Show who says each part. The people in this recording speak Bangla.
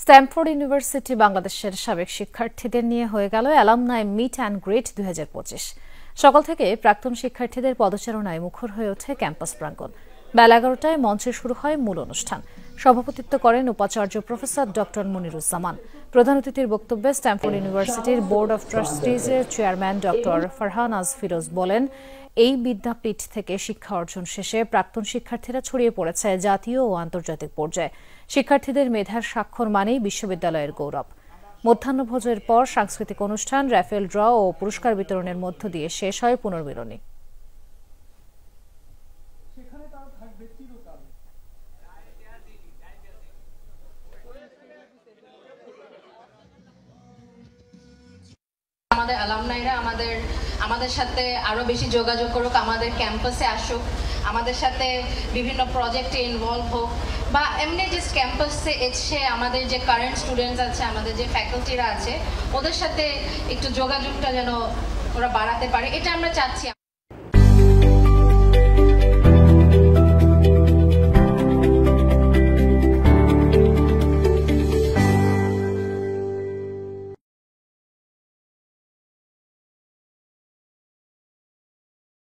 Speaker 1: স্ট্যামফোর্ড ইউনিভার্সিটি বাংলাদেশের সাবেক শিক্ষার্থীদের নিয়ে হয়ে গেল অ্যালামনাই মিট অ্যান্ড গ্রিট 2025। সকাল থেকে প্রাক্তন শিক্ষার্থীদের পদচারণায় মুখর হয়ে ওঠে ক্যাম্পাস প্রাঙ্গণ। বেলা 11টায় মঞ্চে শুরু হয় মূল অনুষ্ঠান। সভাপতিত্ব করেন উপাচার্য প্রফেসর ডক্টর মনিরুজ্জামান। প্রধান অতিথির বক্তব্যে স্ট্যামফোর্ড ইউনিভার্সিটির board of ট্রাস্টিজের chairman doctor Farhanaz Firoz বলেন, এই বিদ্যাপীঠ থেকে শিক্ষা অর্জন শেষে প্রাক্তন শিক্ষার্থীরা ছড়িয়ে পড়েছে জাতীয় ও আন্তর্জাতিক পর্যায়ে। শিক্ষার্থীদের মেধার স্বাক্ষর মানেই বিশ্ববিদ্যালয়ের গৌরব। মধ্যাহ্নভোজের পর সাংস্কৃতিক অনুষ্ঠান, র্যাফেল ড্র ও পুরস্কার বিতরণের মধ্য দিয়ে শেষ হয় পুনর্মিলনী।
Speaker 2: আমাদের অ্যালামনাইরা আমাদের সাথে আরো বেশি যোগাযোগ করুক, আমাদের ক্যাম্পাসে আসুক, আমাদের সাথে বিভিন্ন প্রজেক্টে ইনভলভ হোক, বা এমনি জাস্ট ক্যাম্পাসে এসে আমাদের যে কারেন্ট স্টুডেন্টস আছে, আমাদের যে ফ্যাকাল্টিরা আছে, ওদের সাথে একটু যোগাযোগটা যেন ওরা বাড়াতে পারে, এটা আমরা চাচ্ছি।